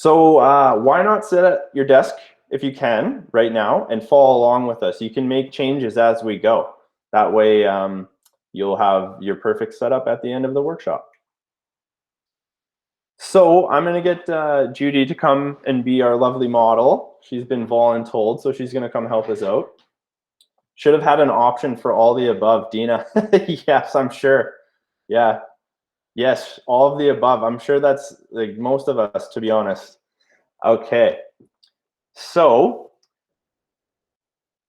So why not sit at your desk if you can right now and follow along with us? You can make changes as we go. That way you'll have your perfect setup at the end of the workshop. So I'm going to get Judy to come and be our lovely model. She's been voluntold, so she's going to come help us out. Should have had an option for all the above, Dina. Yes, I'm sure. Yeah. Yes, all of the above. I'm sure that's like most of us, to be honest. Okay. So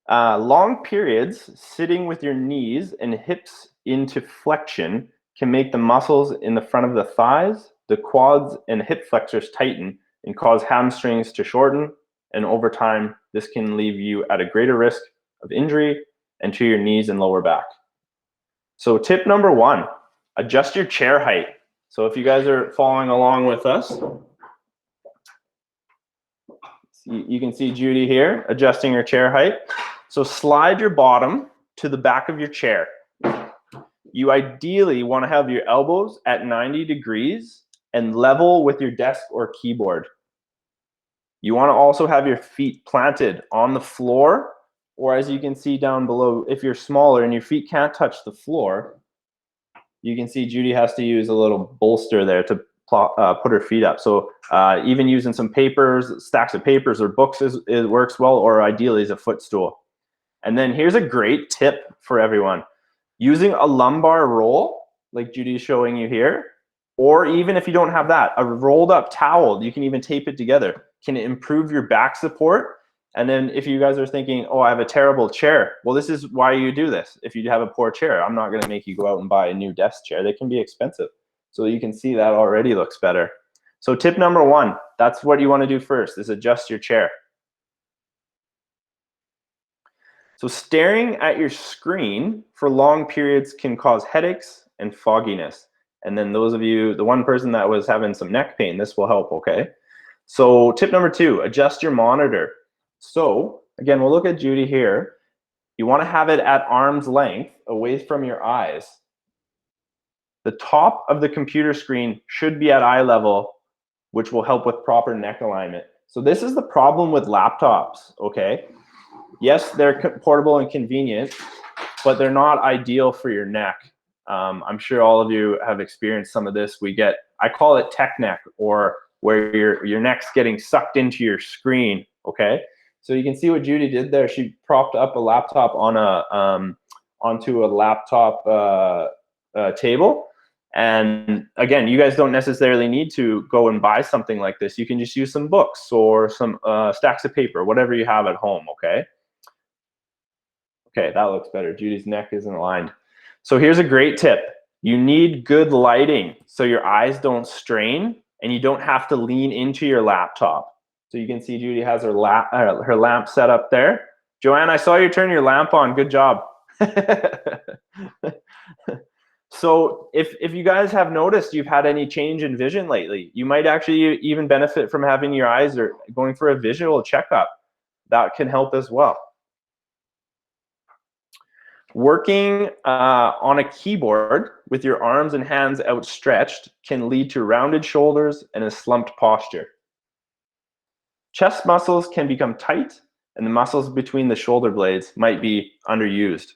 long periods sitting with your knees and hips into flexion can make the muscles in the front of the thighs, the quads, and hip flexors tighten and cause hamstrings to shorten. And over time, this can leave you at a greater risk of injury and to your knees and lower back. So tip number 1, adjust your chair height. So if you guys are following along with us, you can see Judy here adjusting her chair height. So slide your bottom to the back of your chair. You ideally want to have your elbows at 90 degrees and level with your desk or keyboard. You want to also have your feet planted on the floor, or as you can see down below, if you're smaller and your feet can't touch the floor, you can see Judy has to use a little bolster there to put her feet up. So even using some papers, stacks of papers or books it works well, or ideally is a footstool. And then here's a great tip for everyone. Using a lumbar roll, like Judy's showing you here, or even if you don't have that, a rolled up towel, you can even tape it together, can improve your back support. And then if you guys are thinking, oh, I have a terrible chair, well, this is why you do this. If you have a poor chair, I'm not going to make you go out and buy a new desk chair. They can be expensive. So you can see that already looks better. So tip number 1, that's what you want to do first, is adjust your chair. So staring at your screen for long periods can cause headaches and fogginess. And then those of you, the one person that was having some neck pain, this will help, okay? So tip number 2, adjust your monitor. So again, we'll look at Judy here. You want to have it at arm's length away from your eyes. The top of the computer screen should be at eye level, which will help with proper neck alignment. So this is the problem with laptops, okay? Yes, they're portable and convenient, but they're not ideal for your neck. I'm sure all of you have experienced some of this. I call it tech neck, or where your neck's getting sucked into your screen, okay? So you can see what Judy did there. She propped up a laptop on onto a laptop table. And again, you guys don't necessarily need to go and buy something like this. You can just use some books or some stacks of paper, whatever you have at home, okay? Okay, that looks better. Judy's neck isn't aligned. So here's a great tip. You need good lighting so your eyes don't strain and you don't have to lean into your laptop. So you can see Judy has her lamp set up there. Joanne, I saw you turn your lamp on. Good job. So if you guys have noticed you've had any change in vision lately, you might actually even benefit from having your eyes or going for a visual checkup. That can help as well. Working on a keyboard with your arms and hands outstretched can lead to rounded shoulders and a slumped posture. Chest muscles can become tight, and the muscles between the shoulder blades might be underused.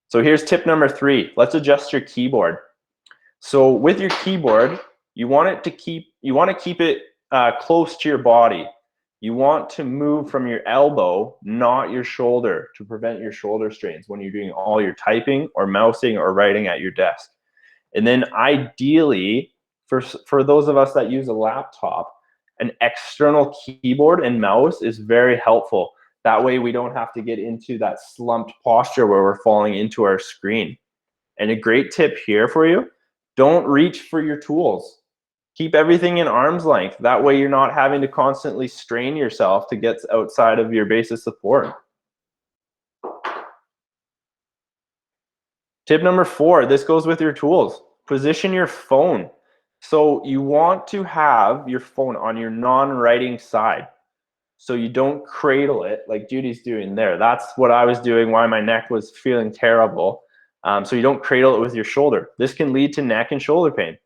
So here's tip number 3. Let's adjust your keyboard. So with your keyboard, you want to keep it close to your body. You want to move from your elbow, not your shoulder, to prevent your shoulder strains when you're doing all your typing or mousing or writing at your desk. And then ideally, for those of us that use a laptop, an external keyboard and mouse is very helpful. That way we don't have to get into that slumped posture where we're falling into our screen. And a great tip here for you, don't reach for your tools. Keep everything in arm's length. That way you're not having to constantly strain yourself to get outside of your base of support. Tip number 4, this goes with your tools. Position your phone. So you want to have your phone on your non-writing side. So you don't cradle it like Judy's doing there. That's what I was doing, why my neck was feeling terrible. So you don't cradle it with your shoulder. This can lead to neck and shoulder pain.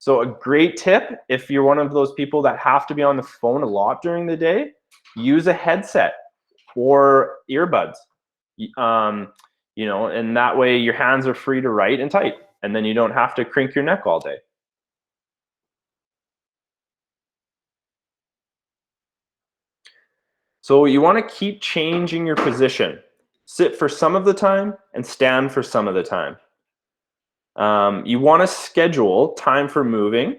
So a great tip, if you're one of those people that have to be on the phone a lot during the day, use a headset or earbuds. You know, and that way your hands are free to write and type, and then you don't have to crink your neck all day. So you want to keep changing your position. Sit for some of the time and stand for some of the time. You want to schedule time for moving.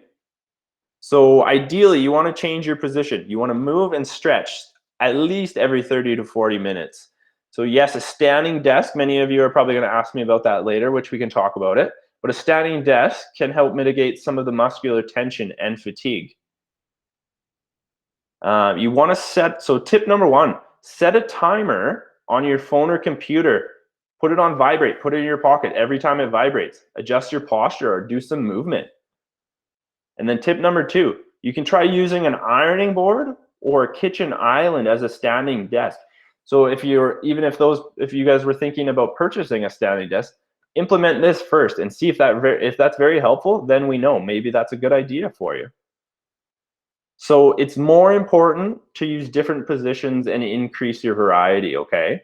So ideally, you want to change your position. You want to move and stretch at least every 30 to 40 minutes. So yes, a standing desk, many of you are probably going to ask me about that later, which we can talk about it. But a standing desk can help mitigate some of the muscular tension and fatigue. You want to so tip number one, set a timer on your phone or computer. Put it on vibrate, put it in your pocket every time it vibrates. Adjust your posture or do some movement. And then tip number two, you can try using an ironing board or a kitchen island as a standing desk. So if you guys were thinking about purchasing a standing desk, implement this first and see if that's very helpful, then we know maybe that's a good idea for you. So it's more important to use different positions and increase your variety, okay?